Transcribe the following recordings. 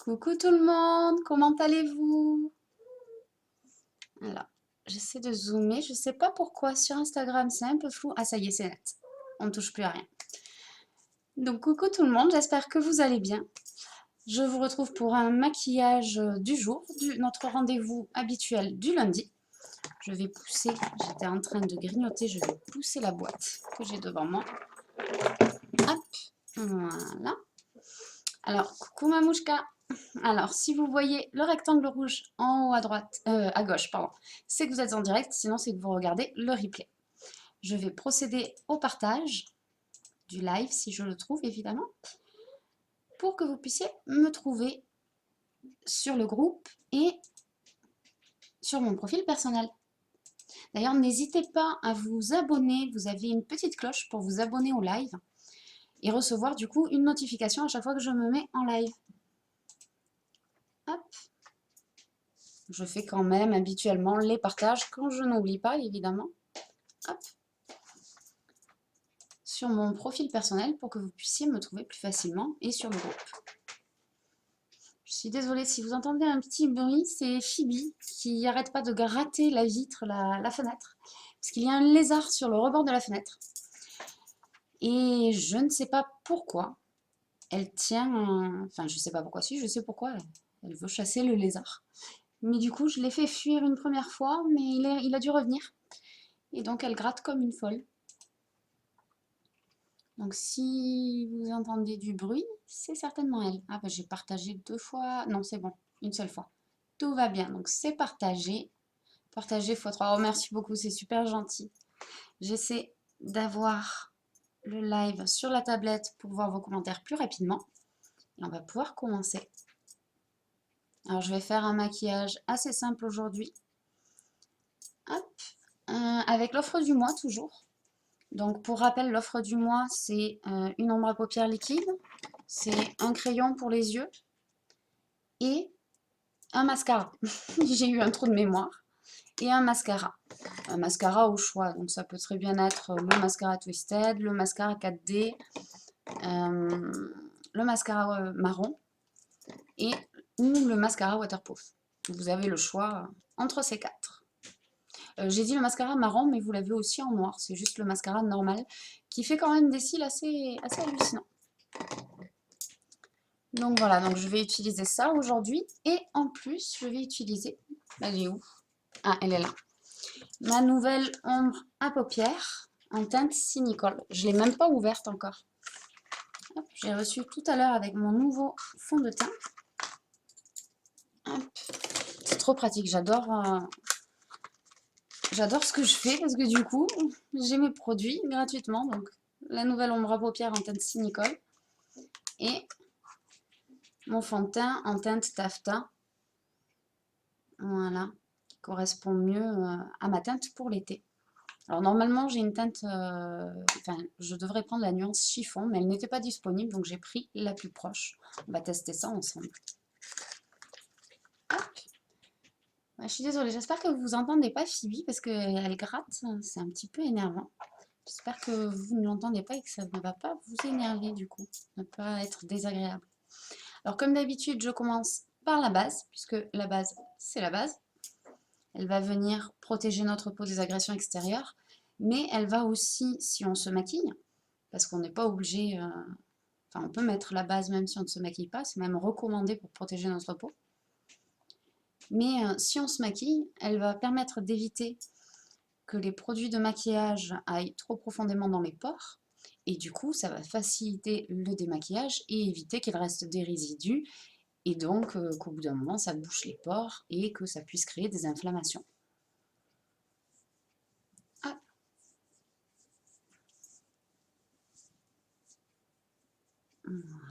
Coucou tout le monde, comment allez-vous? Alors, j'essaie de zoomer, je sais pas pourquoi sur Instagram c'est un peu flou. Ah ça y est, c'est net, on ne touche plus à rien. Donc coucou tout le monde, j'espère que vous allez bien. Je vous retrouve pour un maquillage du jour, notre rendez-vous habituel du lundi. Je vais pousser, j'étais en train de grignoter, je vais pousser la boîte que j'ai devant moi. Hop, voilà. Alors, coucou Mamouchka. Alors, si vous voyez le rectangle rouge en haut à droite, à gauche, pardon, c'est que vous êtes en direct, sinon c'est que vous regardez le replay. Je vais procéder au partage du live, si je le trouve évidemment, pour que vous puissiez me trouver sur le groupe et sur mon profil personnel. D'ailleurs, n'hésitez pas à vous abonner, vous avez une petite cloche pour vous abonner au live et recevoir du coup une notification à chaque fois que je me mets en live. Hop. Je fais quand même habituellement les partages quand je n'oublie pas, évidemment. Hop. Sur mon profil personnel pour que vous puissiez me trouver plus facilement et sur le groupe. Je suis désolée si vous entendez un petit bruit, c'est Phoebe qui n'arrête pas de gratter la vitre, la fenêtre, parce qu'il y a un lézard sur le rebord de la fenêtre. Et je ne sais pas pourquoi, elle tient, enfin je ne sais pas pourquoi, si je sais pourquoi, elle veut chasser le lézard. Mais du coup, je l'ai fait fuir une première fois, mais il a dû revenir. Et donc, elle gratte comme une folle. Donc, si vous entendez du bruit, c'est certainement elle. Ah, bah, j'ai partagé 2 fois. Non, c'est bon, une seule fois. Tout va bien. Donc, c'est partagé. Partagé x3. Oh, merci beaucoup, c'est super gentil. J'essaie d'avoir le live sur la tablette pour voir vos commentaires plus rapidement. Et on va pouvoir commencer. Alors, je vais faire un maquillage assez simple aujourd'hui. Hop. Avec l'offre du mois, toujours. Donc, pour rappel, l'offre du mois, c'est une ombre à paupières liquide, c'est un crayon pour les yeux et un mascara. J'ai eu un trou de mémoire. Et un mascara. Un mascara au choix. Donc, ça peut très bien être le mascara Twisted, le mascara 4D, le mascara marron et ou le mascara waterproof. Vous avez le choix entre ces quatre. J'ai dit le mascara marron, mais vous l'avez aussi en noir. C'est juste le mascara normal qui fait quand même des cils assez hallucinants. Donc voilà, donc je vais utiliser ça aujourd'hui. Et en plus, je vais utiliser... Elle est où? Ah, elle est là. Ma nouvelle ombre à paupières en teinte Cynicole. Je ne l'ai même pas ouverte encore. J'ai reçu tout à l'heure avec mon nouveau fond de teint. C'est trop pratique, j'adore ce que je fais parce que du coup, j'ai mes produits gratuitement. Donc la nouvelle ombre à paupières en teinte Cynicole et mon fond de teint en teinte taffetas. Voilà, qui correspond mieux à ma teinte pour l'été. Alors normalement j'ai une teinte, enfin je devrais prendre la nuance chiffon, mais elle n'était pas disponible, donc j'ai pris la plus proche. On va tester ça ensemble. Hop. Ouais, je suis désolée, j'espère que vous entendez pas Phoebe, parce qu'elle gratte, c'est un petit peu énervant. J'espère que vous ne l'entendez pas et que ça ne va pas vous énerver du coup, ne pas être désagréable. Alors comme d'habitude, je commence par la base, puisque la base, c'est la base. Elle va venir protéger notre peau des agressions extérieures, mais elle va aussi, si on se maquille, parce qu'on n'est pas obligé, enfin on peut mettre la base même si on ne se maquille pas, c'est même recommandé pour protéger notre peau. Mais si on se maquille, elle va permettre d'éviter que les produits de maquillage aillent trop profondément dans les pores, et du coup ça va faciliter le démaquillage et éviter qu'il reste des résidus, et donc qu'au bout d'un moment ça bouche les pores et que ça puisse créer des inflammations.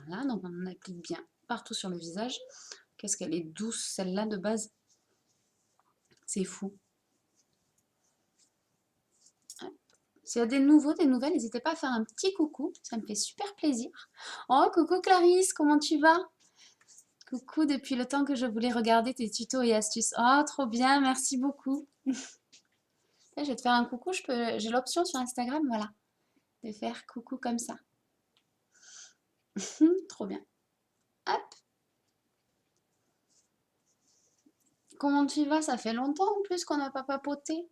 Voilà, donc on en applique bien partout sur le visage. Qu'est-ce qu'elle est douce, celle-là, de base. C'est fou. S'il y a des nouveaux, des nouvelles, n'hésitez pas à faire un petit coucou. Ça me fait super plaisir. Oh, coucou Clarisse, comment tu vas? Coucou, depuis le temps que je voulais regarder tes tutos et astuces. Oh, trop bien, merci beaucoup. Je vais te faire un coucou. J'ai l'option sur Instagram, voilà, de faire coucou comme ça. Trop bien. Hop. comment tu vas? Ça fait longtemps en plus qu'on n'a pas papoté.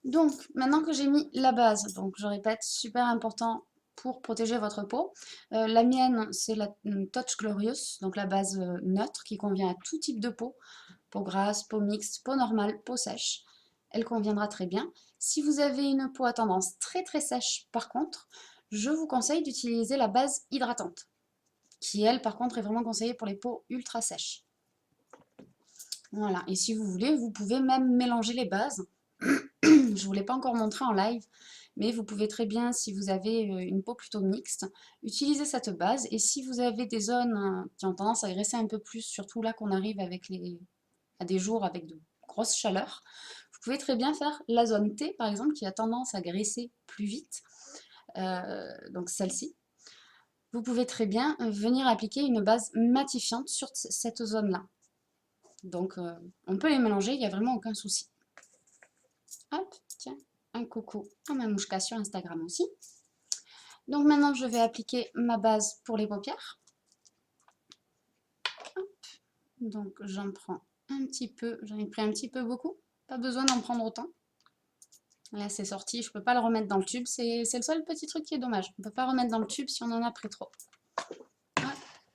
Donc, maintenant que j'ai mis la base, donc je répète, super important pour protéger votre peau. La mienne, c'est la Touch Glorious, donc la base neutre qui convient à tout type de peau grasse, peau mixte, peau normale, peau sèche. Elle conviendra très bien. Si vous avez une peau à tendance très très sèche, par contre, je vous conseille d'utiliser la base hydratante, qui elle, par contre, est vraiment conseillée pour les peaux ultra sèches. Voilà, et si vous voulez, vous pouvez même mélanger les bases. Je ne vous l'ai pas encore montré en live, mais vous pouvez très bien, si vous avez une peau plutôt mixte, utiliser cette base. Et si vous avez des zones qui ont tendance à graisser un peu plus, surtout là qu'on arrive à des jours avec de grosses chaleurs, vous pouvez très bien faire la zone T, par exemple, qui a tendance à graisser plus vite, donc celle-ci. Vous pouvez très bien venir appliquer une base matifiante sur cette zone-là. Donc, on peut les mélanger, il n'y a vraiment aucun souci. Hop, tiens, un coucou à ma mouchka sur Instagram aussi. Donc maintenant, je vais appliquer ma base pour les paupières. Hop. Donc j'en prends un petit peu, j'en ai pris un petit peu beaucoup. Pas besoin d'en prendre autant. Là, c'est sorti, je ne peux pas le remettre dans le tube. C'est le seul petit truc qui est dommage. On ne peut pas remettre dans le tube si on en a pris trop.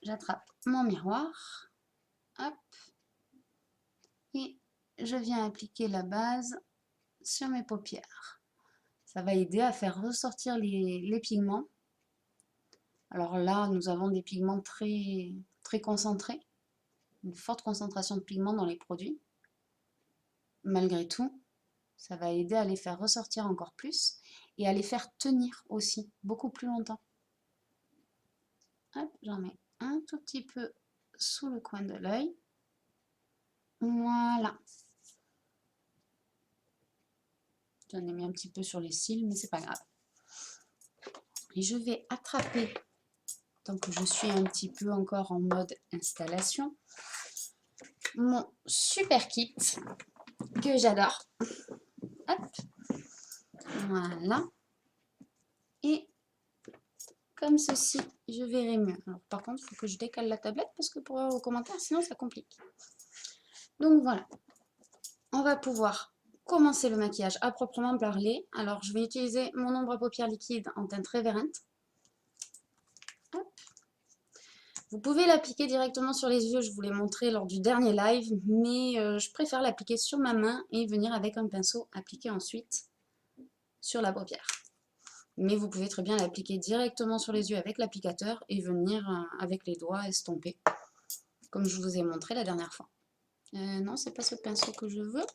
J'attrape mon miroir. Hop. Et je viens appliquer la base sur mes paupières. Ça va aider à faire ressortir les pigments. Alors là, nous avons des pigments très, très concentrés. Une forte concentration de pigments dans les produits. Malgré tout, ça va aider à les faire ressortir encore plus et à les faire tenir aussi beaucoup plus longtemps. Hop, j'en mets un tout petit peu sous le coin de l'œil. Voilà. J'en ai mis un petit peu sur les cils, mais c'est pas grave. Et je vais attraper, tant que je suis un petit peu encore en mode installation, mon super kit que j'adore. Hop. Voilà. Et comme ceci, je verrai mieux. Alors, par contre, il faut que je décale la tablette parce que pour voir vos commentaires, sinon ça complique. Donc voilà. On va pouvoir commencer le maquillage à proprement parler. Alors, je vais utiliser mon ombre à paupières liquide en teinte Reverent. Vous pouvez l'appliquer directement sur les yeux, je vous l'ai montré lors du dernier live, mais je préfère l'appliquer sur ma main et venir avec un pinceau appliquer ensuite sur la paupière. Mais vous pouvez très bien l'appliquer directement sur les yeux avec l'applicateur et venir avec les doigts estomper, comme je vous ai montré la dernière fois. Non, c'est pas ce pinceau que je veux.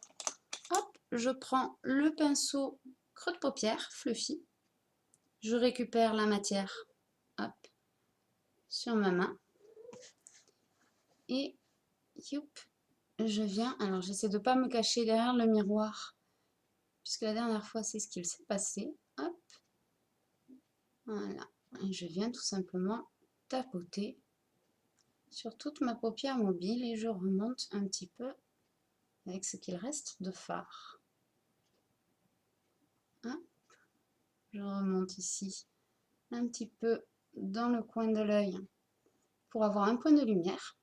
Hop, je prends le pinceau creux de paupière, fluffy. Je récupère la matière, hop, sur ma main. Et, youp, je viens, alors j'essaie de ne pas me cacher derrière le miroir, puisque la dernière fois c'est ce qu'il s'est passé. Hop, voilà. Et je viens tout simplement tapoter sur toute ma paupière mobile et je remonte un petit peu avec ce qu'il reste de fard. Hop. Je remonte ici un petit peu dans le coin de l'œil pour avoir un point de lumière.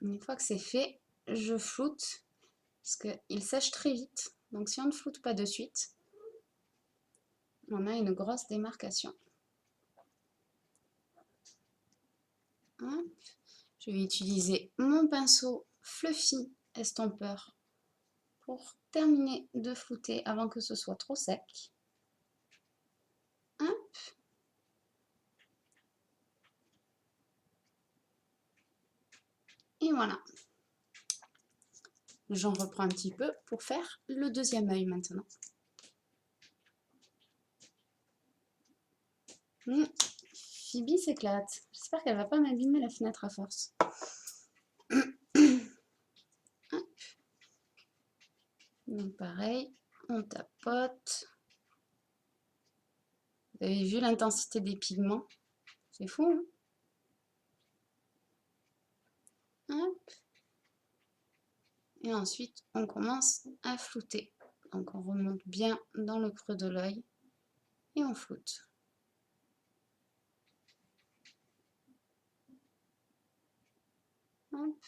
Une fois que c'est fait, je floute parce qu'il sèche très vite. Donc si on ne floute pas de suite, on a une grosse démarcation. Hop. Je vais utiliser mon pinceau Fluffy estompeur pour terminer de flouter avant que ce soit trop sec. Hop. Et voilà. J'en reprends un petit peu pour faire le deuxième œil maintenant. Phoebe s'éclate. J'espère qu'elle ne va pas m'abîmer la fenêtre à force. Donc pareil, on tapote. Vous avez vu l'intensité des pigments? C'est fou, hein? Hop. Et ensuite, on commence à flouter. Donc on remonte bien dans le creux de l'œil et on floute. Hop.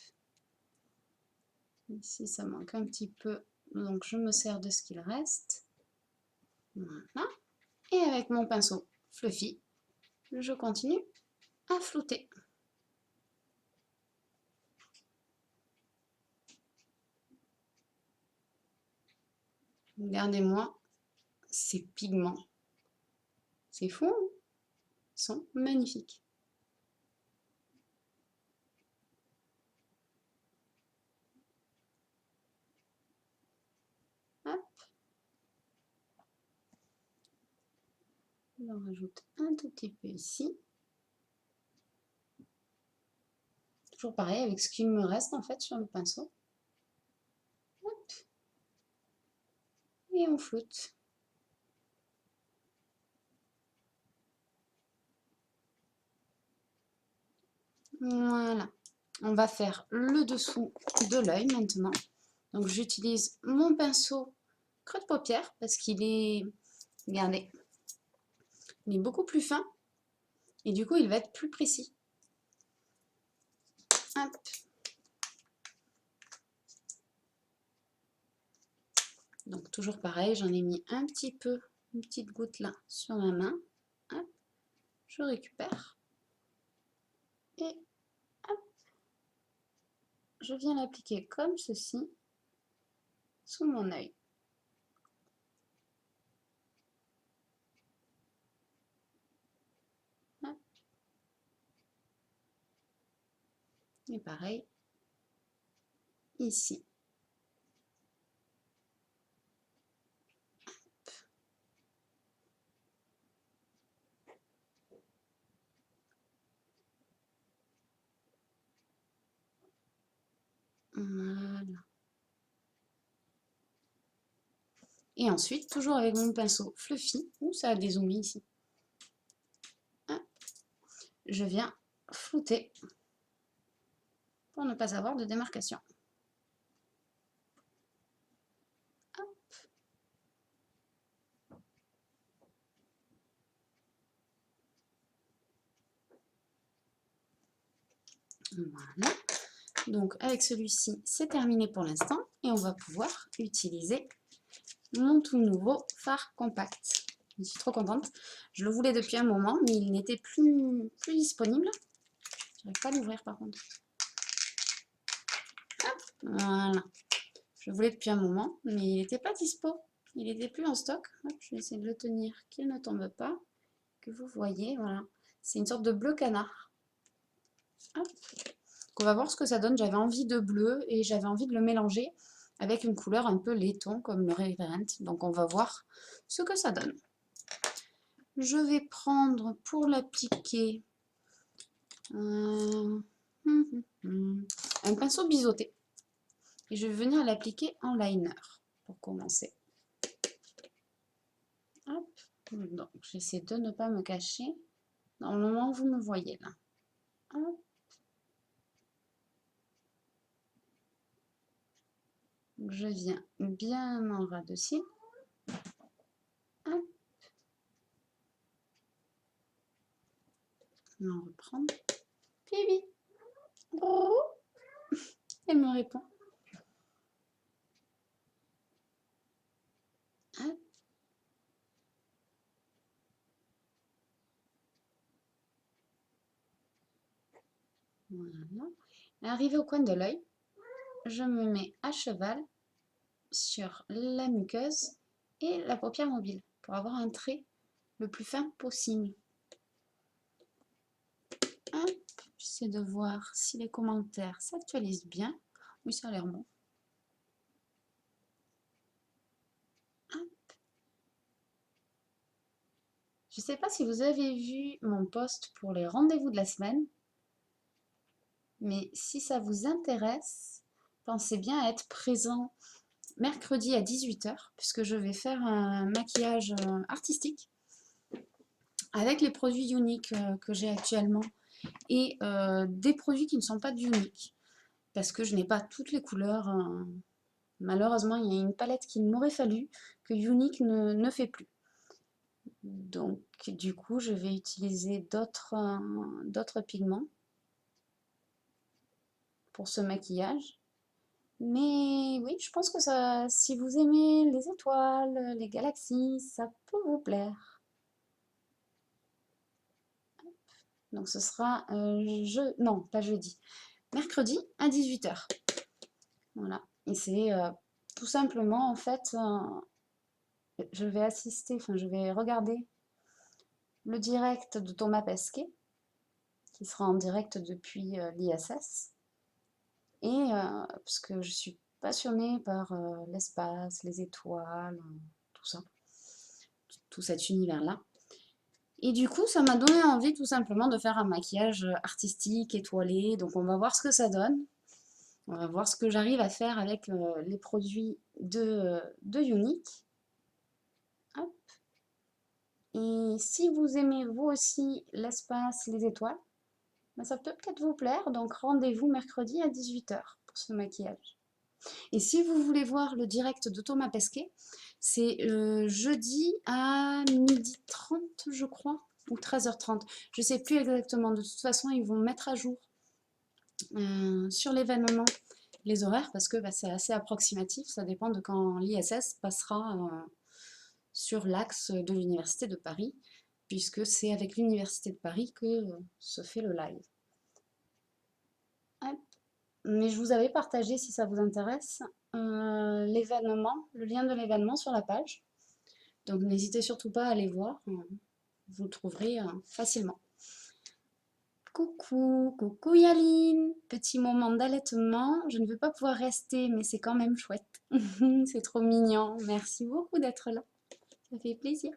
Ici, ça manque un petit peu, donc je me sers de ce qu'il reste. Voilà. Et avec mon pinceau Fluffy, je continue à flouter. Regardez-moi ces pigments. C'est fou, hein? Ils sont magnifiques. Hop. On en rajoute un tout petit peu ici. Toujours pareil avec ce qu'il me reste en fait sur le pinceau. Hop. Et on floute. Voilà. On va faire le dessous de l'œil maintenant. Donc j'utilise mon pinceau creux de paupière parce qu'il est, regardez, il est beaucoup plus fin et du coup il va être plus précis. Hop. Donc toujours pareil, j'en ai mis un petit peu, une petite goutte là sur ma main. Hop. Je récupère et hop, je viens l'appliquer comme ceci sous mon œil. Hop. Et pareil ici. Voilà. Et ensuite, toujours avec mon pinceau Fluffy, où ça a dézoomé ici, hop, je viens flouter pour ne pas avoir de démarcation. Hop. Voilà. Donc avec celui-ci, c'est terminé pour l'instant et on va pouvoir utiliser mon tout nouveau fard compact. Je suis trop contente. Je le voulais depuis un moment, mais il n'était plus disponible. Je n'arrive pas à l'ouvrir par contre. Hop, voilà. Je le voulais depuis un moment, mais il n'était pas dispo. Il n'était plus en stock. Hop, je vais essayer de le tenir, qu'il ne tombe pas. Que vous voyez, voilà. C'est une sorte de bleu canard. Hop. On va voir ce que ça donne. J'avais envie de bleu et j'avais envie de le mélanger avec une couleur un peu laiton comme le Reverend. Donc on va voir ce que ça donne. Je vais prendre pour l'appliquer un pinceau biseauté. Et je vais venir l'appliquer en liner pour commencer. Hop. Donc j'essaie de ne pas me cacher dans le moment où vous me voyez là. Hop. Je viens bien en ras de cils. Hop. On va reprendre. Bibi. Oh. Elle me répond. Hop. Voilà. Arrivé au coin de l'œil, je me mets à cheval sur la muqueuse et la paupière mobile pour avoir un trait le plus fin possible. J'essaie de voir si les commentaires s'actualisent bien. Oui, ça a l'air bon. Hop. Je ne sais pas si vous avez vu mon post pour les rendez-vous de la semaine, mais si ça vous intéresse, pensez bien à être présent mercredi à 18 h, puisque je vais faire un maquillage artistique avec les produits Younique que j'ai actuellement et des produits qui ne sont pas de Younique, parce que je n'ai pas toutes les couleurs. Malheureusement, il y a une palette qu'il m'aurait fallu que Younique ne fait plus. Donc, du coup, je vais utiliser d'autres pigments pour ce maquillage. Mais oui, je pense que ça, si vous aimez les étoiles, les galaxies, ça peut vous plaire. Donc ce sera non, pas jeudi, mercredi à 18 h. Voilà. Et c'est tout simplement, en fait, je vais assister, enfin je vais regarder le direct de Thomas Pesquet, qui sera en direct depuis l'ISS. Et parce que je suis passionnée par l'espace, les étoiles, tout ça, tout cet univers-là. Et du coup, ça m'a donné envie tout simplement de faire un maquillage artistique, étoilé. Donc on va voir ce que ça donne. On va voir ce que j'arrive à faire avec les produits de Younique. Hop. Et si vous aimez vous aussi l'espace, les étoiles, ben ça peut peut-être vous plaire. Donc rendez-vous mercredi à 18 h pour ce maquillage. Et si vous voulez voir le direct de Thomas Pesquet, c'est jeudi à 12h30, je crois, ou 13h30. Je ne sais plus exactement. De toute façon, ils vont mettre à jour sur l'événement les horaires parce que bah, c'est assez approximatif. Ça dépend de quand l'ISS passera sur l'axe de l'Université de Paris, puisque c'est avec l'Université de Paris que se fait le live. Hop. Mais je vous avais partagé, si ça vous intéresse, l'événement, le lien de l'événement sur la page. Donc n'hésitez surtout pas à aller voir, vous le trouverez facilement. Coucou, coucou Yaline, petit moment d'allaitement, je ne veux pas pouvoir rester mais c'est quand même chouette, c'est trop mignon, merci beaucoup d'être là, ça fait plaisir.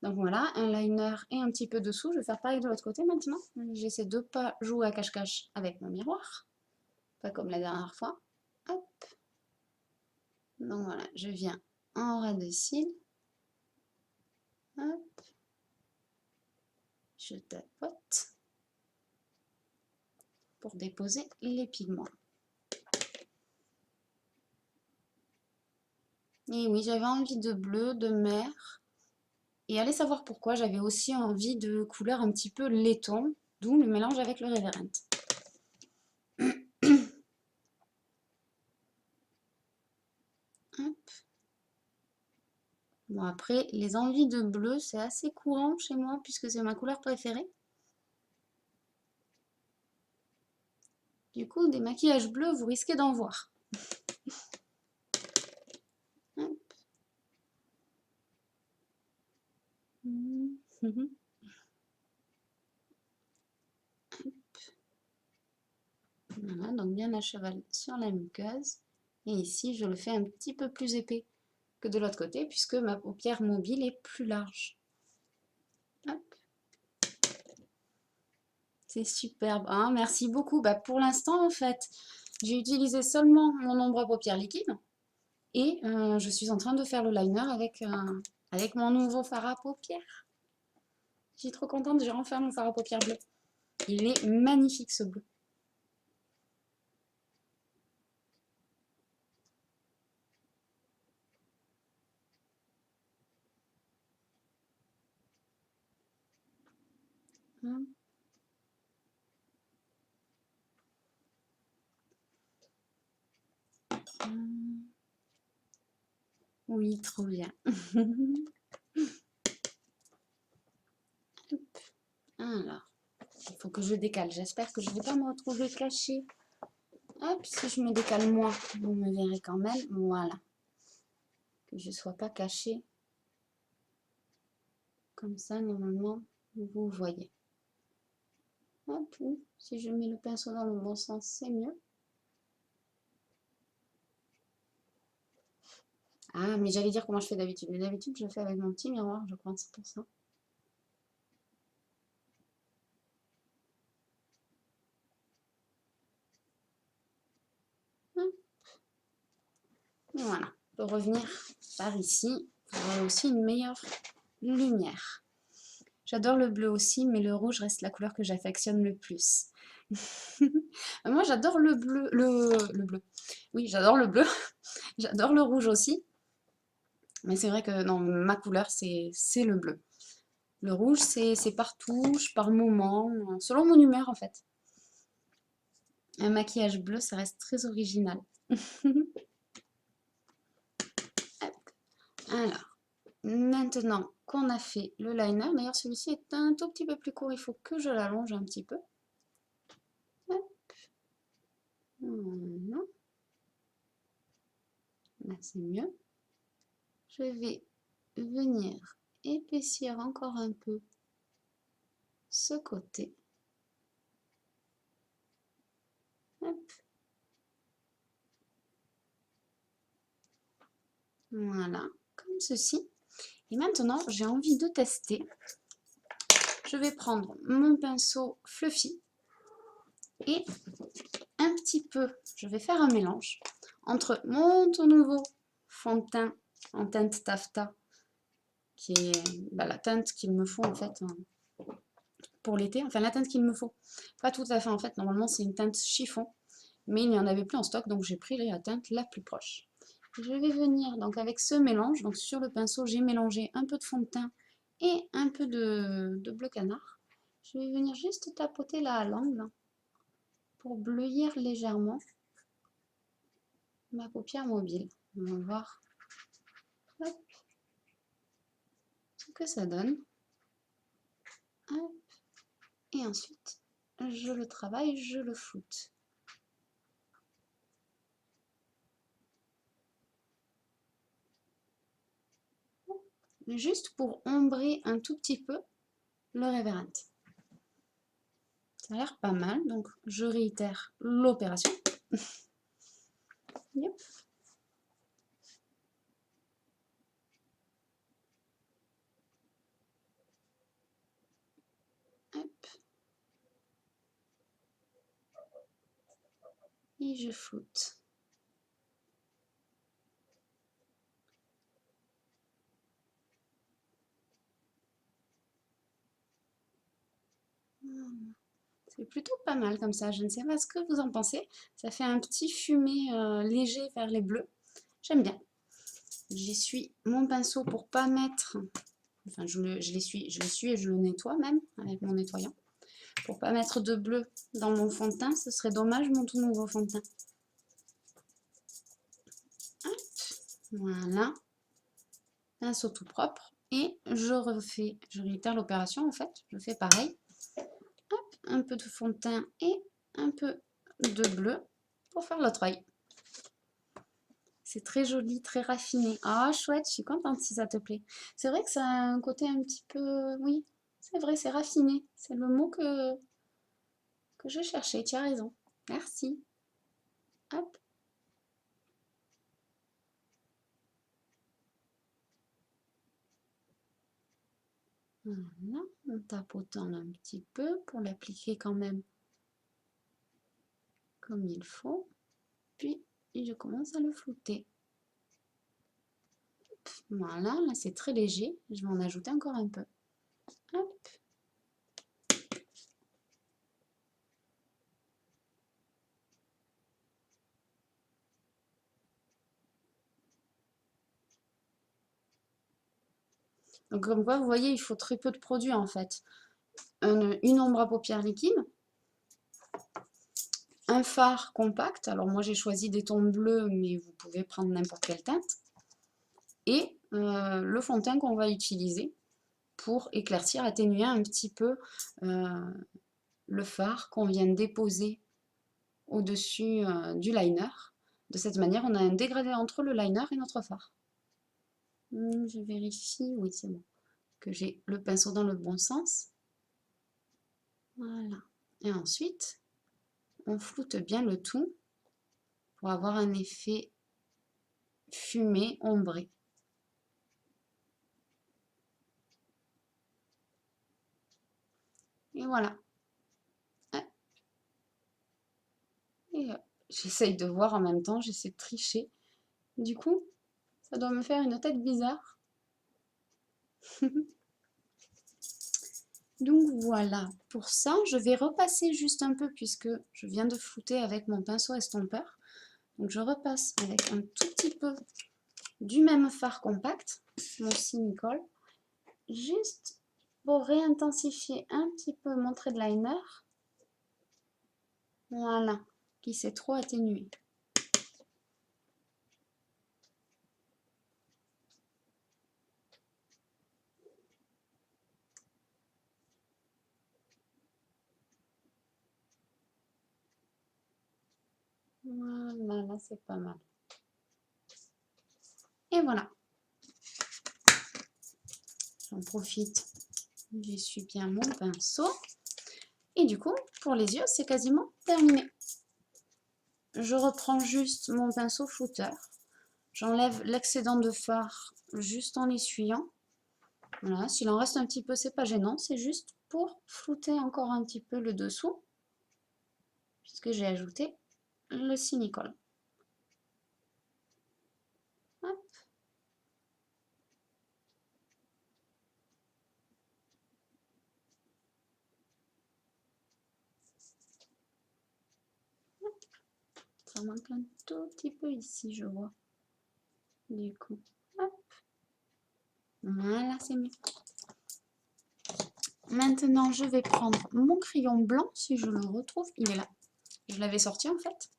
Donc voilà, un liner et un petit peu dessous, je vais faire pareil de l'autre côté maintenant, j'essaie de ne pas jouer à cache-cache avec mon miroir, pas comme la dernière fois, hop, donc voilà, je viens en ras de cils, hop, je tapote pour déposer les pigments. Et oui, j'avais envie de bleu, de mer, et allez savoir pourquoi, j'avais aussi envie de couleur un petit peu laiton, d'où le mélange avec le Reverend. Hop. Bon après, les envies de bleu, c'est assez courant chez moi, puisque c'est ma couleur préférée. Du coup, des maquillages bleus, vous risquez d'en voir. Hop. Hop. Voilà, donc bien à cheval sur la muqueuse. Et ici, je le fais un petit peu plus épais que de l'autre côté, puisque ma paupière mobile est plus large. Hop. C'est superbe, hein, merci beaucoup. Bah, pour l'instant, en fait, j'ai utilisé seulement mon ombre à paupières liquide et je suis en train de faire le liner avec mon nouveau fard à paupières. Je suis trop contente, j'ai enfin mon fard à paupières bleu. Il est magnifique ce bleu. Oui, trop bien. Alors, il faut que je décale. J'espère que je ne vais pas me retrouver cachée. Hop, si je me décale moins, vous me verrez quand même. Voilà. Que je ne sois pas cachée. Comme ça, normalement, vous voyez. Hop, si je mets le pinceau dans le bon sens, c'est mieux. Ah, mais j'allais dire comment je fais d'habitude. Mais d'habitude, je le fais avec mon petit miroir, je crois, c'est pour ça. Hop. Voilà. Pour revenir par ici, vous aurez aussi une meilleure lumière. J'adore le bleu aussi, mais le rouge reste la couleur que j'affectionne le plus. Moi, j'adore le bleu, le bleu. Oui, j'adore le bleu. J'adore le rouge aussi. Mais c'est vrai que non, ma couleur, c'est le bleu. Le rouge, c'est par touche, par moment, selon mon humeur en fait. Un maquillage bleu, ça reste très original. Alors, maintenant qu'on a fait le liner, d'ailleurs celui-ci est un tout petit peu plus court, il faut que je l'allonge un petit peu. Hop. Voilà. Là, c'est mieux. Je vais venir épaissir encore un peu ce côté. Hop. Voilà, comme ceci. Et maintenant, j'ai envie de tester. Je vais prendre mon pinceau Fluffy et un petit peu, je vais faire un mélange entre mon tout nouveau fond de teint en teinte taffetas, qui est la teinte qu'il me faut en fait pour l'été, enfin la teinte qu'il me faut, pas tout à fait en fait, normalement c'est une teinte chiffon, mais il n'y en avait plus en stock, donc j'ai pris la teinte la plus proche. Je vais venir donc avec ce mélange, donc sur le pinceau j'ai mélangé un peu de fond de teint et un peu de bleu canard. Je vais venir juste tapoter là à l'angle pour bleuir légèrement ma paupière mobile. On va voir hop, ce que ça donne. Hop. Et ensuite, je le travaille, je le floute. Juste pour ombrer un tout petit peu le Reverend. Ça a l'air pas mal, donc je réitère l'opération. Yep. Hop. Et je floute. C'est plutôt pas mal comme ça, je ne sais pas ce que vous en pensez. Ça fait un petit fumé léger vers les bleus. J'aime bien. J'essuie mon pinceau pour pas mettre... Enfin, je l'essuie et je le nettoie même avec mon nettoyant. Pour pas mettre de bleu dans mon fond de teint, ce serait dommage mon tout nouveau fond de teint. Hop, voilà. Pinceau tout propre. Et je réitère l'opération en fait. Je fais pareil. Hop, un peu de fond de teint et un peu de bleu pour faire l'autre œil. C'est très joli, très raffiné. Ah, chouette, je suis contente si ça te plaît. C'est vrai que ça a un côté un petit peu... Oui, c'est vrai, c'est raffiné. C'est le mot que je cherchais. Tu as raison. Merci. Hop. Voilà, en tapotant un petit peu pour l'appliquer quand même comme il faut. Puis, je commence à le flouter. Voilà, là c'est très léger. Je vais en ajouter encore un peu. Hop. Donc comme quoi, vous voyez, il faut très peu de produits en fait. Une ombre à paupières liquide, un fard compact, alors moi j'ai choisi des tons bleus, mais vous pouvez prendre n'importe quelle teinte, et le fond de teint qu'on va utiliser pour éclaircir, atténuer un petit peu le fard qu'on vient de déposer au-dessus du liner. De cette manière, on a un dégradé entre le liner et notre fard. Je vérifie, oui c'est bon, que j'ai le pinceau dans le bon sens. Voilà. Et ensuite, on floute bien le tout pour avoir un effet fumé, ombré. Et voilà. Et j'essaye de voir en même temps, j'essaie de tricher. Du coup, ça doit me faire une tête bizarre. Donc voilà, pour ça, je vais repasser juste un peu puisque je viens de flouter avec mon pinceau estompeur. Donc je repasse avec un tout petit peu du même fard compact, mon Cinicole, juste pour réintensifier un petit peu mon trait de liner. Voilà, qui s'est trop atténué. Voilà, là c'est pas mal. Et voilà. J'en profite, j'essuie bien mon pinceau. Et du coup, pour les yeux, c'est quasiment terminé. Je reprends juste mon pinceau flouteur. J'enlève l'excédent de fard juste en essuyant. Voilà, s'il en reste un petit peu, c'est pas gênant, c'est juste pour flouter encore un petit peu le dessous, puisque j'ai ajouté le silicone. Hop. Ça manque un tout petit peu ici, je vois. Du coup, hop. Voilà, c'est mieux. Maintenant, je vais prendre mon crayon blanc, si je le retrouve. Il est là. Je l'avais sorti, en fait.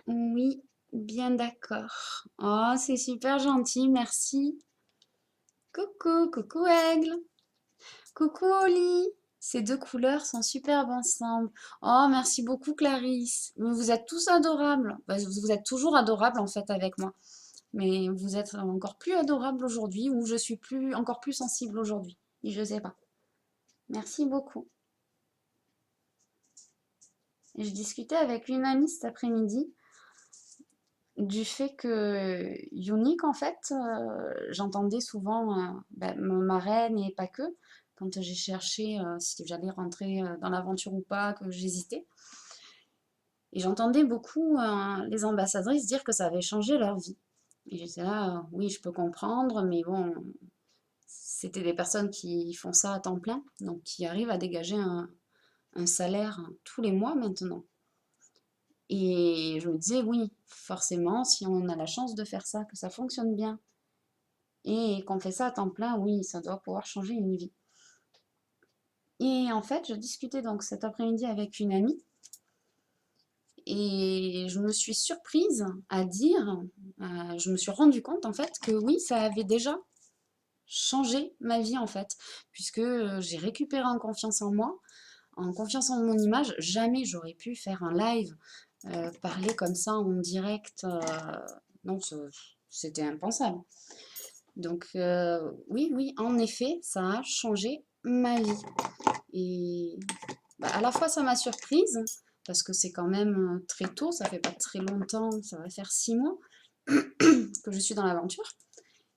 Oui, bien d'accord. Oh, c'est super gentil, merci. Coucou, coucou Aigle. Coucou Oli. Ces deux couleurs sont superbes ensemble. Oh, merci beaucoup Clarisse. Vous êtes tous adorables. Bah, vous êtes toujours adorables en fait avec moi. Mais vous êtes encore plus adorables aujourd'hui ou je suis encore plus sensible aujourd'hui. Je sais pas. Merci beaucoup. Je discutais avec une amie cet après-midi du fait que Unique, en fait, j'entendais souvent ma marraine et pas que, quand j'ai cherché si j'allais rentrer dans l'aventure ou pas, que j'hésitais. Et j'entendais beaucoup les ambassadrices dire que ça avait changé leur vie. Et j'étais là, oui, je peux comprendre, mais bon, c'était des personnes qui font ça à temps plein, donc qui arrivent à dégager un salaire tous les mois maintenant. Et je me disais, oui, forcément, si on a la chance de faire ça, que ça fonctionne bien, et qu'on fait ça à temps plein, oui, ça doit pouvoir changer une vie. Et en fait, je discutais donc cet après-midi avec une amie, et je me suis surprise à dire, je me suis rendu compte en fait que oui, ça avait déjà changé ma vie en fait, puisque j'ai récupéré en confiance en moi, en confiance en mon image. Jamais j'aurais pu faire un live, parler comme ça en direct, non, c'était impensable. Donc oui, oui, en effet, ça a changé ma vie. Et à la fois ça m'a surprise, parce que c'est quand même très tôt, ça fait pas très longtemps, ça va faire 6 mois que je suis dans l'aventure.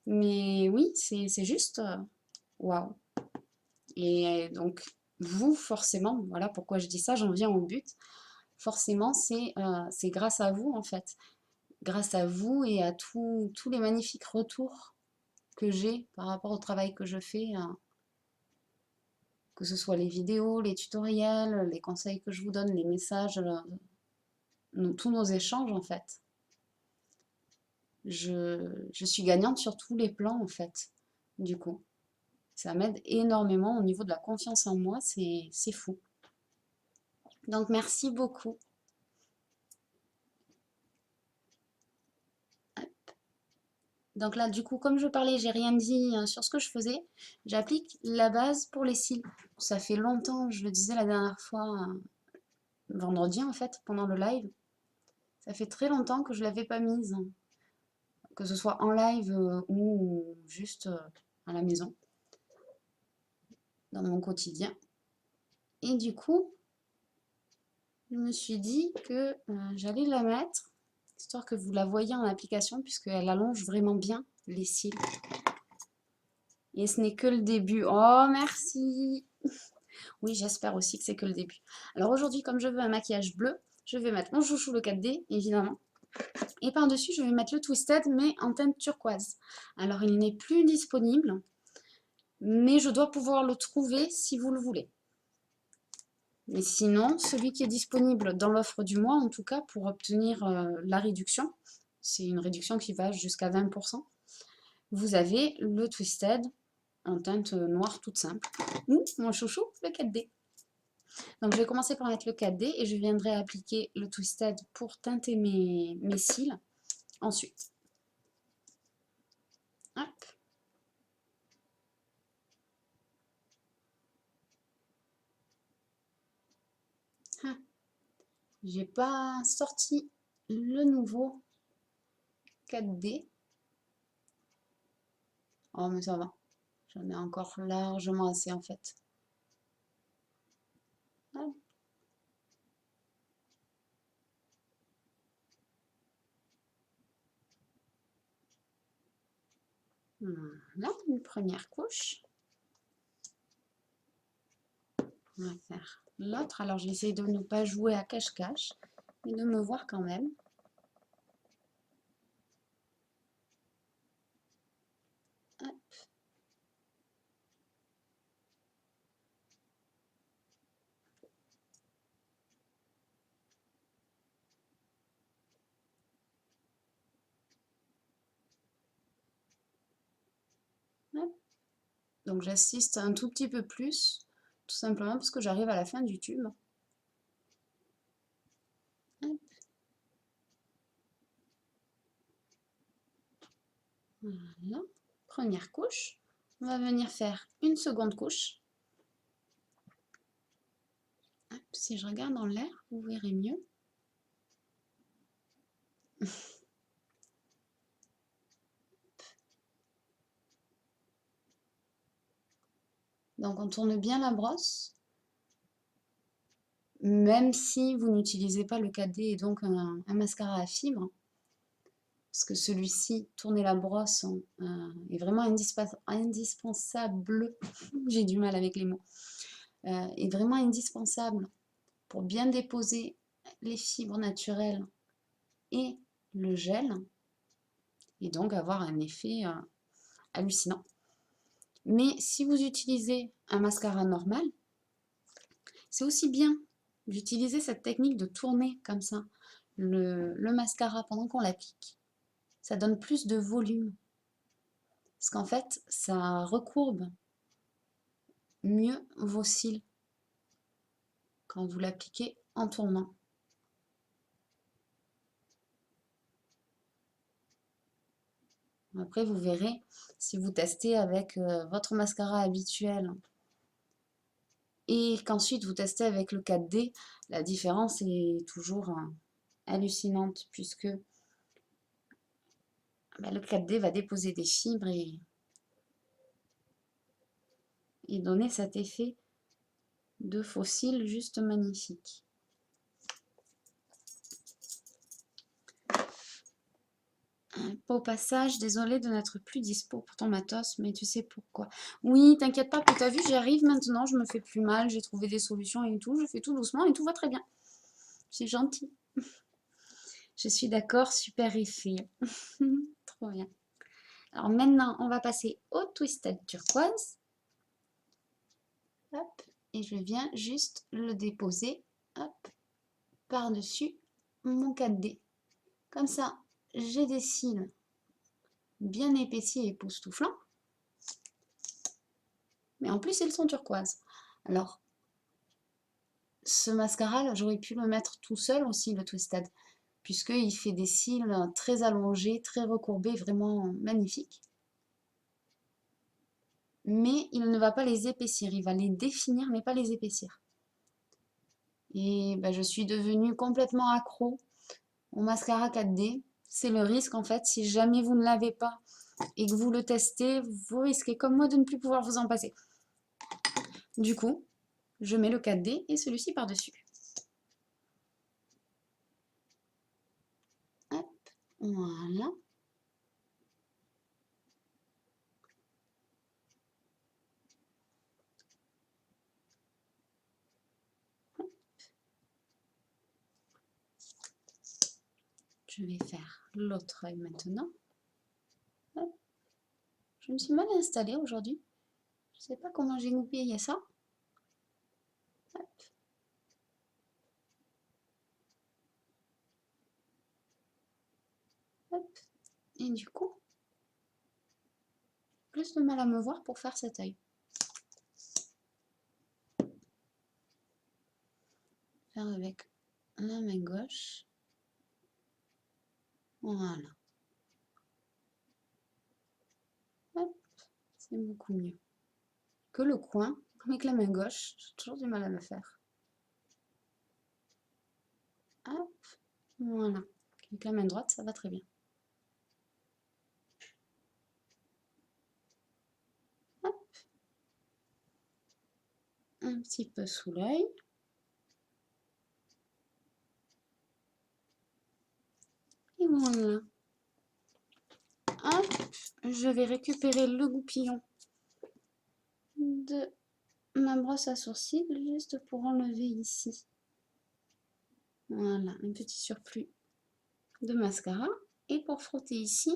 Mais oui, c'est juste waouh. Et donc vous, forcément, voilà pourquoi je dis ça, j'en viens au but. Forcément, c'est grâce à vous en fait. Grâce à vous et à tous les magnifiques retours que j'ai par rapport au travail que je fais, que ce soit les vidéos, les tutoriels, les conseils que je vous donne, les messages, tous nos échanges en fait. Je suis gagnante sur tous les plans en fait, du coup. Ça m'aide énormément au niveau de la confiance en moi, c'est fou. Donc merci beaucoup. Donc là, du coup, comme je parlais, j'ai rien dit sur ce que je faisais. J'applique la base pour les cils. Ça fait longtemps, je le disais la dernière fois, vendredi en fait, pendant le live. Ça fait très longtemps que je ne l'avais pas mise, que ce soit en live ou juste à la maison, dans mon quotidien. Et du coup, je me suis dit que j'allais la mettre, histoire que vous la voyez en application, puisqu'elle allonge vraiment bien les cils. Et ce n'est que le début. Oh, merci! Oui, j'espère aussi que c'est que le début. Alors aujourd'hui, comme je veux un maquillage bleu, je vais mettre mon chouchou le 4D, évidemment. Et par-dessus, je vais mettre le Twisted, mais en teinte turquoise. Alors, il n'est plus disponible, mais je dois pouvoir le trouver si vous le voulez. Mais sinon, celui qui est disponible dans l'offre du mois, en tout cas, pour obtenir la réduction, c'est une réduction qui va jusqu'à 20%, vous avez le Twisted en teinte noire toute simple, ou mon chouchou, le 4D. Donc je vais commencer par mettre le 4D et je viendrai appliquer le Twisted pour teinter mes cils ensuite. Hop. Ah. J'ai pas sorti le nouveau 4D. Oh mais ça va. J'en ai encore largement assez en fait. Hop. Voilà, une première couche. On va faire l'autre. Alors, j'ai essayé de ne pas jouer à cache-cache, mais de me voir quand même. Hop. Hop. Donc, j'assiste un tout petit peu plus, tout simplement parce que j'arrive à la fin du tube. Hop. Voilà. Première couche. On va venir faire une seconde couche. Hop. Si je regarde dans l'air, vous verrez mieux. Donc, on tourne bien la brosse, même si vous n'utilisez pas le 4D et donc un mascara à fibres. Parce que celui-ci, tourner la brosse, est vraiment indispensable. J'ai du mal avec les mots. Est vraiment indispensable pour bien déposer les fibres naturelles et le gel, et donc avoir un effet hallucinant. Mais si vous utilisez un mascara normal, c'est aussi bien d'utiliser cette technique de tourner comme ça le mascara pendant qu'on l'applique. Ça donne plus de volume. Parce qu'en fait, ça recourbe mieux vos cils quand vous l'appliquez en tournant. Après, vous verrez, si vous testez avec votre mascara habituel et qu'ensuite vous testez avec le 4D, la différence est toujours hallucinante puisque le 4D va déposer des fibres et donner cet effet de faux cils juste magnifique. Au passage, désolée de n'être plus dispo pour ton matos, mais tu sais pourquoi. Oui, t'inquiète pas, tu as vu, j'y arrive maintenant, je me fais plus mal, j'ai trouvé des solutions et tout, je fais tout doucement et tout va très bien. C'est gentil. Je suis d'accord, super effet. Trop bien. Alors maintenant, on va passer au Twisted Turquoise. Hop, et je viens juste le déposer, hop, par-dessus mon 4D. Comme ça, j'ai des cils bien épaissis et époustouflants. Mais en plus, ils sont turquoise. Alors, ce mascara, j'aurais pu le mettre tout seul aussi, le Twisted, puisqu'il fait des cils très allongés, très recourbés, vraiment magnifiques. Mais il ne va pas les épaissir, il va les définir, mais pas les épaissir. Et je suis devenue complètement accro au mascara 4D. C'est le risque, en fait, si jamais vous ne l'avez pas et que vous le testez, vous risquez, comme moi, de ne plus pouvoir vous en passer. Du coup, je mets le 4D et celui-ci par-dessus. Hop, voilà. Je vais faire l'autre œil maintenant. Hop. Je me suis mal installée aujourd'hui. Je ne sais pas comment j'ai goupillé ça. Hop. Hop. Et du coup, plus de mal à me voir pour faire cet œil. faire avec la main gauche. Voilà. C'est beaucoup mieux. Que le coin, avec la main gauche, j'ai toujours du mal à le faire. Hop, voilà. Avec la main droite, ça va très bien. Hop. Un petit peu sous l'œil. Et voilà. Hop, je vais récupérer le goupillon de ma brosse à sourcils juste pour enlever ici. Voilà, un petit surplus de mascara. Et pour frotter ici,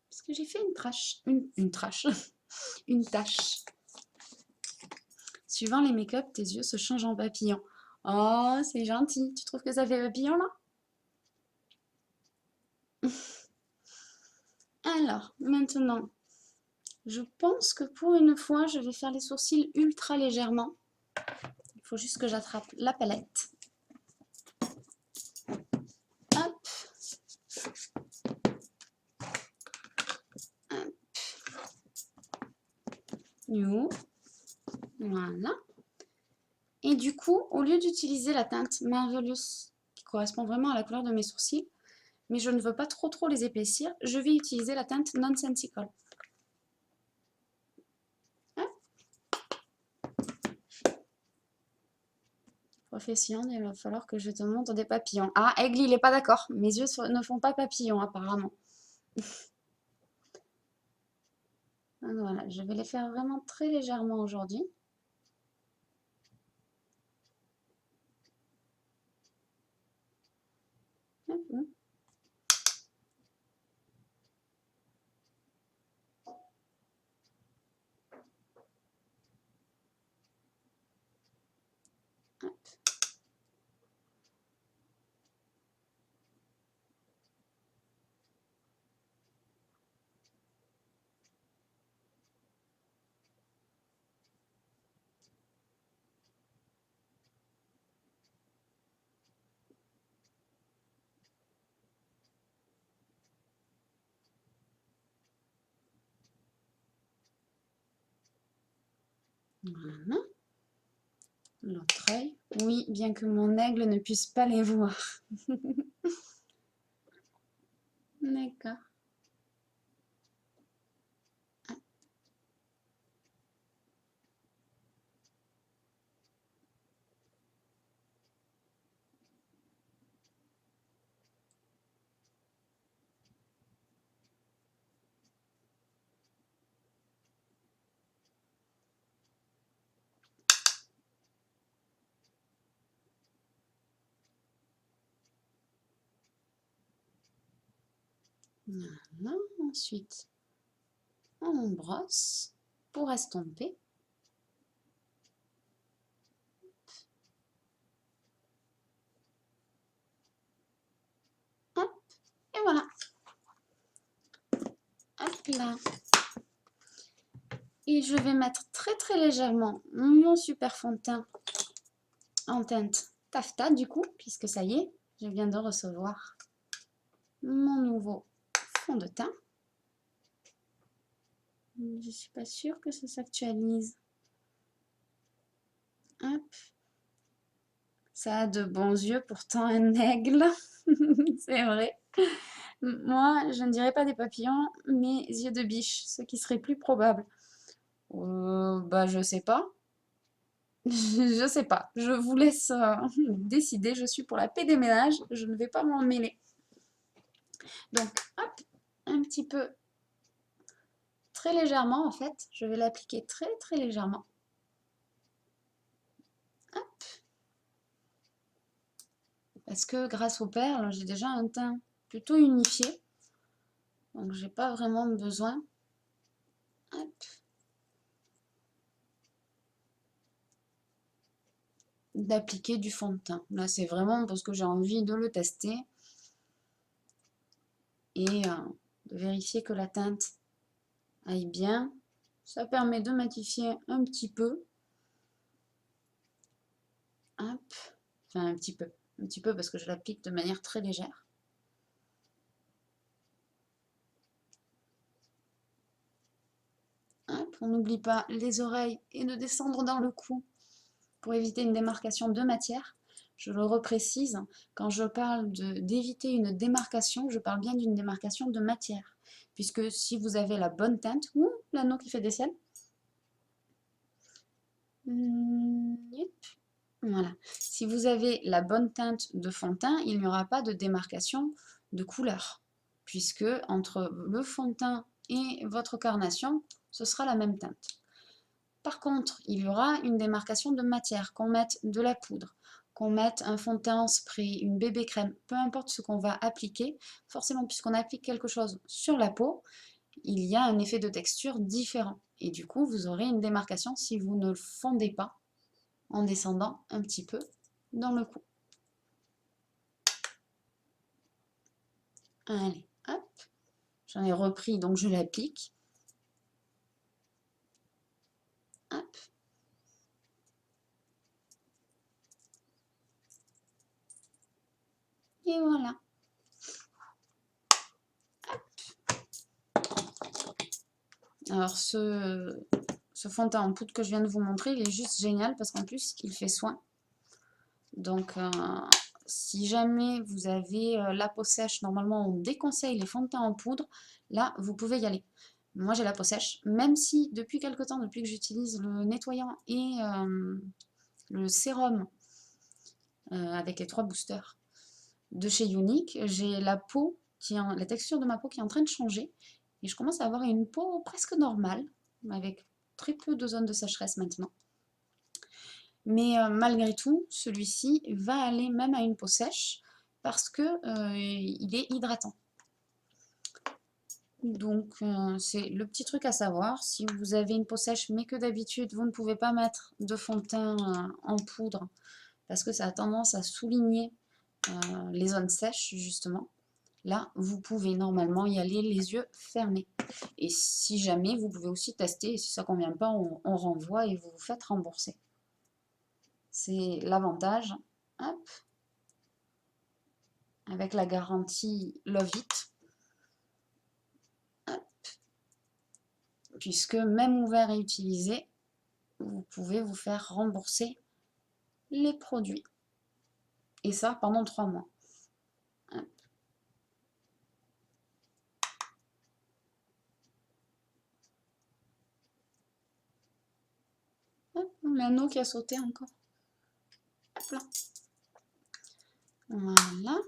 parce que j'ai fait une tache, une tache. Suivant les make-up, tes yeux se changent en papillon. Oh, c'est gentil. Tu trouves que ça fait papillon là? Alors, maintenant, je pense que pour une fois, je vais faire les sourcils ultra légèrement. Il faut juste que j'attrape la palette. Hop. Hop. You. Voilà. Et du coup, au lieu d'utiliser la teinte Marvelous, qui correspond vraiment à la couleur de mes sourcils, mais je ne veux pas trop les épaissir, je vais utiliser la teinte Nonsensical. Profession, il va falloir que je te montre des papillons. Ah, Aigle, il n'est pas d'accord. Mes yeux ne font pas papillons, apparemment. Voilà, je vais les faire vraiment très légèrement aujourd'hui. Voilà. L'autre œil. Oui, bien que mon aigle ne puisse pas les voir. D'accord. Voilà. Ensuite, on brosse pour estomper. Hop, et voilà. Hop là. Et je vais mettre très légèrement mon super fond de teint en teinte taffetas du coup, puisque ça y est, je viens de recevoir mon nouveau fond de teint. Je suis pas sûre que ça s'actualise. Hop. Ça a de bons yeux, pourtant un aigle. C'est vrai. Moi, je ne dirais pas des papillons, mais yeux de biche, ce qui serait plus probable. Bah, je sais pas. Je sais pas. Je vous laisse décider. Je suis pour la paix des ménages. Je ne vais pas m'en mêler. Donc, hop, un petit peu, très légèrement en fait. Je vais l'appliquer très légèrement. Hop. Parce que grâce aux perles, j'ai déjà un teint plutôt unifié. Donc, j'ai pas vraiment besoin. Hop. D'appliquer du fond de teint. Là, c'est vraiment parce que j'ai envie de le tester et de vérifier que la teinte aille bien. Ça permet de matifier un petit peu. Hop. Enfin, un petit peu parce que je l'applique de manière très légère. Hop, on n'oublie pas les oreilles et de descendre dans le cou pour éviter une démarcation de matière. Je le reprécise, quand je parle d'éviter une démarcation, je parle bien d'une démarcation de matière. Puisque si vous avez la bonne teinte, ouh, l'anneau qui fait des ciels. Voilà. Si vous avez la bonne teinte de fond de teint, il n'y aura pas de démarcation de couleur. Puisque entre le fond de teint et votre carnation, ce sera la même teinte. Par contre, il y aura une démarcation de matière, qu'on mette de la poudre, qu'on mette un fond de teint en spray, une bébé crème, peu importe ce qu'on va appliquer, forcément puisqu'on applique quelque chose sur la peau, il y a un effet de texture différent. Et du coup, vous aurez une démarcation si vous ne le fondez pas en descendant un petit peu dans le cou. Allez, hop, j'en ai repris, donc je l'applique. Hop. Et voilà. Alors ce fond de teint en poudre que je viens de vous montrer, il est juste génial parce qu'en plus il fait soin. Donc si jamais vous avez la peau sèche, normalement on déconseille les fonds de teint en poudre, là vous pouvez y aller. Moi j'ai la peau sèche, même si depuis quelque temps, depuis que j'utilise le nettoyant et le sérum avec les 3 boosters de chez Younique, j'ai la texture de ma peau qui est en train de changer et je commence à avoir une peau presque normale, avec très peu de zones de sécheresse maintenant. Mais malgré tout, celui-ci va aller même à une peau sèche parce que il est hydratant. Donc c'est le petit truc à savoir, si vous avez une peau sèche mais que d'habitude vous ne pouvez pas mettre de fond de teint en poudre parce que ça a tendance à souligner les zones sèches justement, là vous pouvez normalement y aller les yeux fermés. Et si jamais, vous pouvez aussi tester, et si ça ne convient pas, on renvoie et vous vous faites rembourser. C'est l'avantage. Hop. Avec la garantie Love It. Hop. Puisque même ouvert et utilisé, vous pouvez vous faire rembourser les produits. Et ça pendant 3 mois. Hop. L'anneau qui a sauté encore. Hop là. Voilà.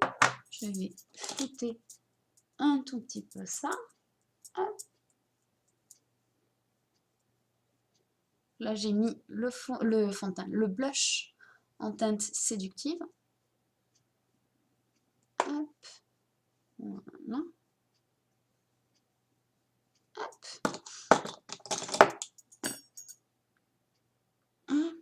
Je vais flouter un tout petit peu ça. Hop. Là, j'ai mis le fond de teint, le blush en teinte séductive. Hop. Voilà. Hop. Hop.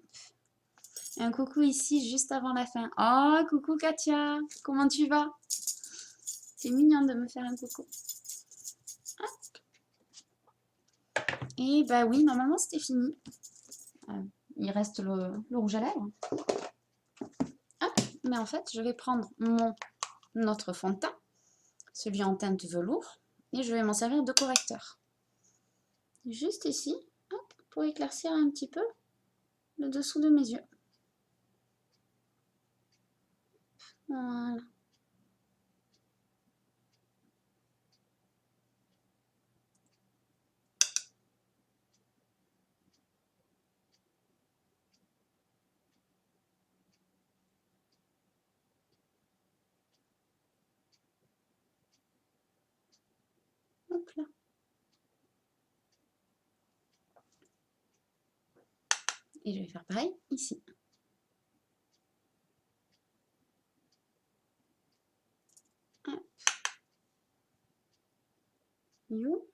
Et un coucou ici juste avant la fin. Oh, coucou Katia, comment tu vas? C'est mignon de me faire un coucou. Hop. Et bah oui, normalement c'était fini. Il reste le rouge à lèvres. Hop. Mais en fait, je vais prendre notre fond de teint, celui en teinte velours, et je vais m'en servir de correcteur. Juste ici, hop, pour éclaircir un petit peu le dessous de mes yeux. Voilà. Hop là. Et je vais faire pareil ici. Hop. You.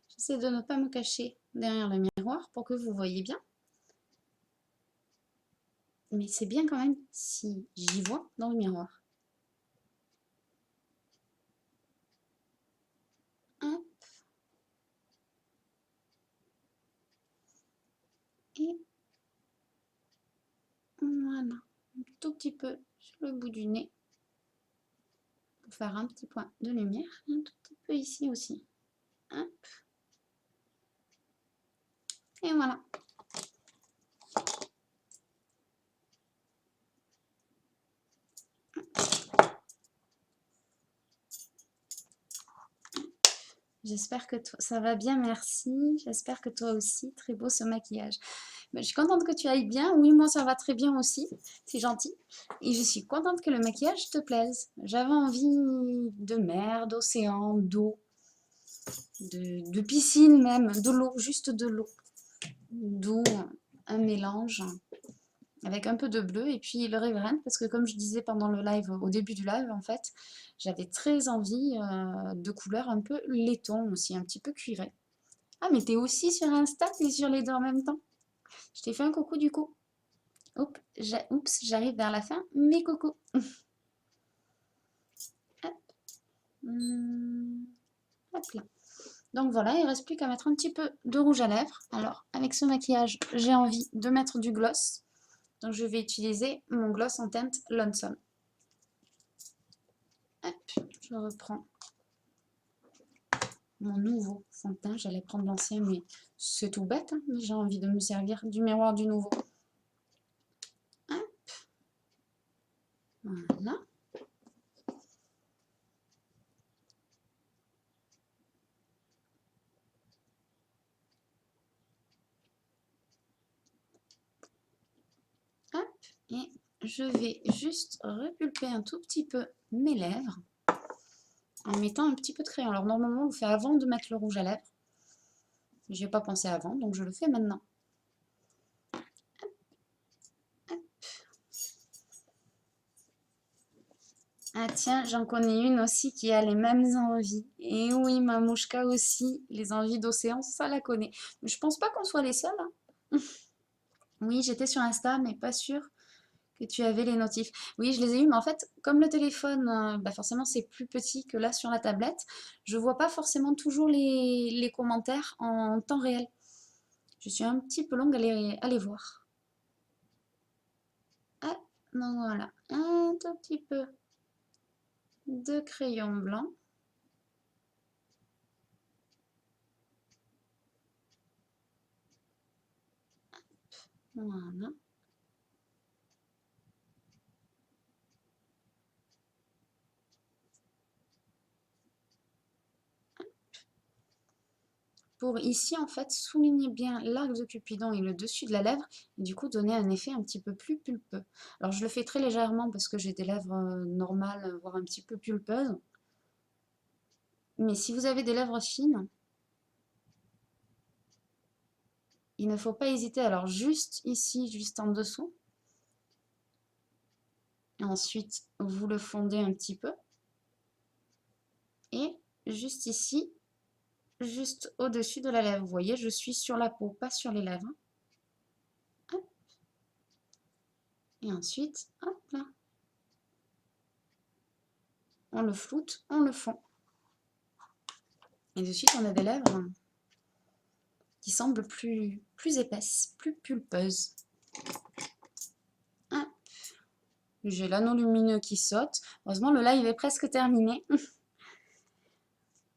J'essaie de ne pas me cacher derrière le miroir pour que vous voyez bien. Mais c'est bien quand même si j'y vois dans le miroir. Hop. Et voilà, un petit peu sur le bout du nez. Pour faire un petit point de lumière. Un tout petit peu ici aussi. Hop. Et voilà. J'espère que ça va bien, merci. J'espère que toi aussi, très beau ce maquillage. Je suis contente que tu ailles bien. Oui, moi ça va très bien aussi, c'est gentil. Et je suis contente que le maquillage te plaise. J'avais envie de mer, d'océan, d'eau, de piscine même, de l'eau, juste de l'eau. D'eau, un mélange avec un peu de bleu et puis le Reverend, parce que comme je disais pendant le live, au début du live en fait, j'avais très envie de couleurs un peu laiton aussi, un petit peu cuivré. Ah mais t'es aussi sur Insta, t'es sur les deux en même temps. Je t'ai fait un coucou du coup. Oups, j'arrive vers la fin, mais coucou. Hop. Hop là. Donc voilà, il ne reste plus qu'à mettre un petit peu de rouge à lèvres. Alors avec ce maquillage, j'ai envie de mettre du gloss. Donc je vais utiliser mon gloss en teinte Lonesome. Hop, je reprends mon nouveau fond de teint. J'allais prendre l'ancien, mais c'est tout bête. Hein, mais j'ai envie de me servir du miroir du nouveau. Hop. Voilà. Hop. Et je vais juste repulper un tout petit peu mes lèvres en mettant un petit peu de crayon. Alors normalement, on le fait avant de mettre le rouge à lèvres. Je n'y ai pas pensé avant, donc je le fais maintenant. Ah tiens, j'en connais une aussi qui a les mêmes envies. Et oui, Mamouchka aussi, les envies d'océan, ça la connaît. Mais je pense pas qu'on soit les seuls. Hein. Oui, j'étais sur Insta, mais pas sûre que tu avais les notifs. Oui, je les ai eus, mais en fait, comme le téléphone, bah forcément, c'est plus petit que là sur la tablette, je vois pas forcément toujours les commentaires en temps réel. Je suis un petit peu longue à les voir. Ah, donc voilà, un tout petit peu de crayon blanc. Voilà. Pour ici, en fait, souligner bien l'arc de Cupidon et le dessus de la lèvre, et du coup donner un effet un petit peu plus pulpeux. Alors je le fais très légèrement parce que j'ai des lèvres normales, voire un petit peu pulpeuses. Mais si vous avez des lèvres fines, il ne faut pas hésiter. Alors juste ici, juste en dessous. Et ensuite, vous le fondez un petit peu. Et juste ici, juste au-dessus de la lèvre. Vous voyez, je suis sur la peau, pas sur les lèvres. Hop. Et ensuite, hop là. On le floute, on le fond. Et de suite, on a des lèvres qui semblent plus épaisses, plus pulpeuses. Hop. J'ai l'anneau lumineux qui saute. Heureusement, le live est presque terminé.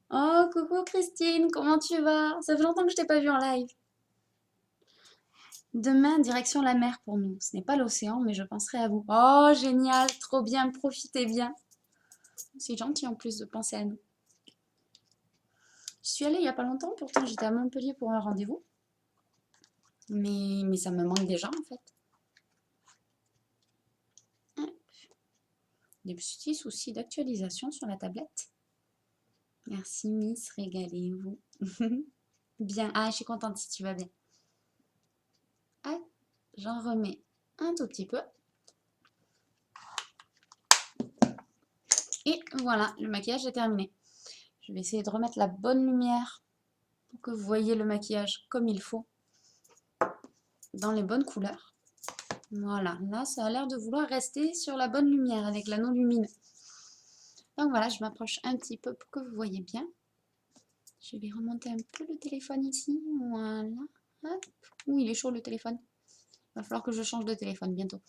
Oh, coucou Christine, comment tu vas? Ça fait longtemps que je t'ai pas vue en live. Demain, direction la mer pour nous. Ce n'est pas l'océan, mais je penserai à vous. Oh, génial, trop bien, profitez bien. C'est gentil en plus de penser à nous. Je suis allée il n'y a pas longtemps, pourtant j'étais à Montpellier pour un rendez-vous. Mais ça me manque déjà en fait. Des petits soucis d'actualisation sur la tablette. Merci Miss, régalez-vous. Bien, ah je suis contente si tu vas bien. Ah, j'en remets un tout petit peu. Et voilà, le maquillage est terminé. Je vais essayer de remettre la bonne lumière pour que vous voyez le maquillage comme il faut, dans les bonnes couleurs. Voilà, là ça a l'air de vouloir rester sur la bonne lumière avec l'anneau lumineux. Donc voilà, je m'approche un petit peu pour que vous voyez bien. Je vais remonter un peu le téléphone ici, voilà. Hop. Ouh, il est chaud le téléphone. Il va falloir que je change de téléphone bientôt.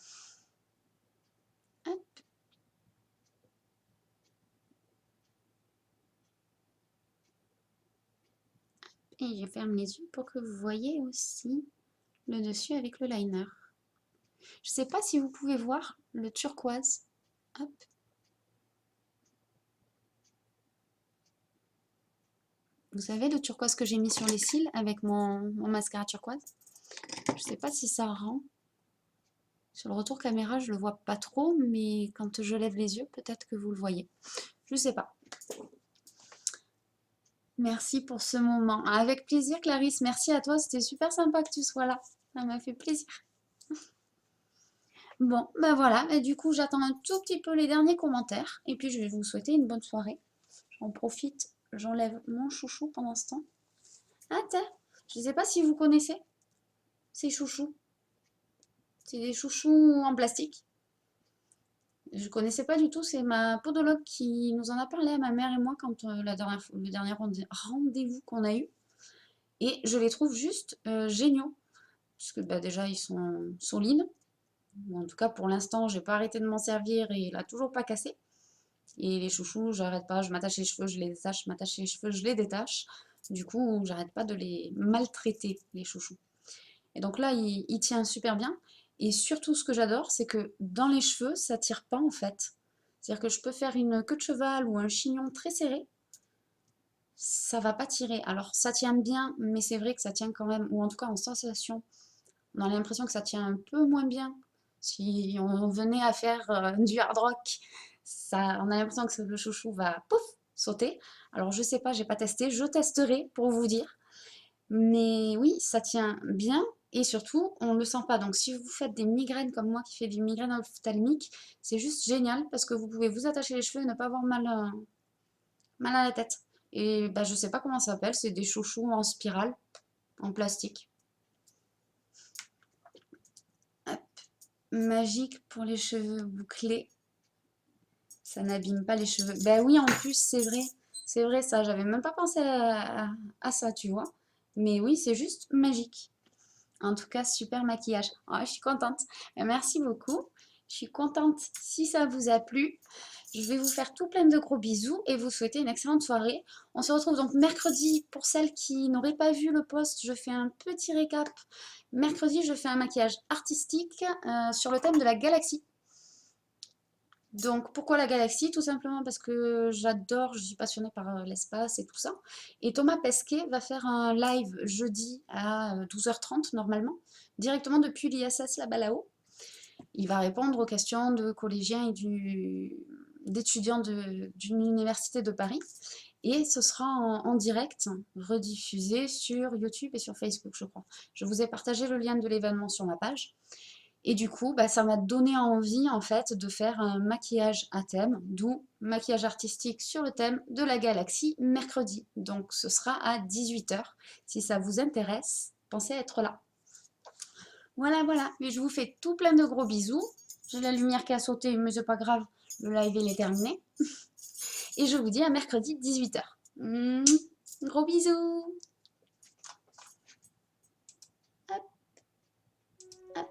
Et je ferme les yeux pour que vous voyez aussi le dessus avec le liner. Je ne sais pas si vous pouvez voir le turquoise. Hop. Vous savez le turquoise que j'ai mis sur les cils avec mon mascara turquoise? Je ne sais pas si ça rend. Sur le retour caméra, je ne le vois pas trop, mais quand je lève les yeux, peut-être que vous le voyez. Je ne sais pas. Merci pour ce moment. Avec plaisir, Clarisse. Merci à toi. C'était super sympa que tu sois là. Ça m'a fait plaisir. Bon, ben voilà. Et du coup, j'attends un tout petit peu les derniers commentaires. Et puis, je vais vous souhaiter une bonne soirée. J'en profite. J'enlève mon chouchou pendant ce temps. Ah, tiens. Je ne sais pas si vous connaissez ces chouchous. C'est des chouchous en plastique. Je ne connaissais pas du tout. C'est ma podologue qui nous en a parlé à ma mère et moi quand le dernier rendez-vous qu'on a eu. Et je les trouve juste géniaux. Parce que bah, déjà, ils sont solides. En tout cas, pour l'instant, j'ai pas arrêté de m'en servir et il a toujours pas cassé. Et les chouchous, j'arrête pas. Je m'attache les cheveux, je les détache. Je m'attache les cheveux, je les détache. Du coup, j'arrête pas de les maltraiter, les chouchous. Et donc là, il tient super bien. Et surtout, ce que j'adore, c'est que dans les cheveux, ça tire pas en fait. C'est-à-dire que je peux faire une queue de cheval ou un chignon très serré. Ça va pas tirer. Alors, ça tient bien, mais c'est vrai que ça tient quand même, ou en tout cas en sensation, on a l'impression que ça tient un peu moins bien. Si on venait à faire du hard rock, ça, on a l'impression que le chouchou va pouf sauter. Alors je sais pas, j'ai pas testé, je testerai pour vous dire. Mais oui, ça tient bien et surtout on le sent pas. Donc si vous faites des migraines comme moi qui fais des migraines ophtalmiques, c'est juste génial parce que vous pouvez vous attacher les cheveux et ne pas avoir mal à la tête. Et bah, je sais pas comment ça s'appelle, c'est des chouchous en spirale, en plastique. Hop. Magique pour les cheveux bouclés. Ça n'abîme pas les cheveux. Ben oui, en plus, c'est vrai ça. J'avais même pas pensé à ça, tu vois. Mais oui, c'est juste magique. En tout cas, super maquillage. Oh, je suis contente. Merci beaucoup. Je suis contente si ça vous a plu. Je vais vous faire tout plein de gros bisous et vous souhaiter une excellente soirée. On se retrouve donc mercredi. Pour celles qui n'auraient pas vu le post, je fais un petit récap. Mercredi, je fais un maquillage artistique sur le thème de la galaxie. Donc, pourquoi la galaxie? Tout simplement parce que j'adore, je suis passionnée par l'espace et tout ça. Et Thomas Pesquet va faire un live jeudi à 12h30 normalement, directement depuis l'ISS là-bas là-haut. Il va répondre aux questions de collégiens et d'étudiants d'une université de Paris. Et ce sera en direct, rediffusé sur YouTube et sur Facebook, je crois. Je vous ai partagé le lien de l'événement sur ma page. Et du coup, bah, ça m'a donné envie en fait de faire un maquillage à thème, d'où maquillage artistique sur le thème de la galaxie mercredi. Donc ce sera à 18h. Si ça vous intéresse, pensez à être là. Voilà, voilà. Mais je vous fais tout plein de gros bisous. J'ai la lumière qui a sauté, mais c'est pas grave. Le live il est terminé. Et je vous dis à mercredi 18h. Gros bisous. Hop, hop.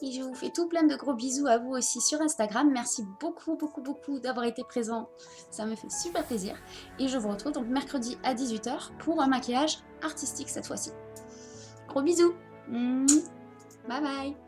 Et je vous fais tout plein de gros bisous à vous aussi sur Instagram. Merci beaucoup, beaucoup, beaucoup d'avoir été présent. Ça me fait super plaisir. Et je vous retrouve donc mercredi à 18h pour un maquillage artistique cette fois-ci. Gros bisous. Bye bye.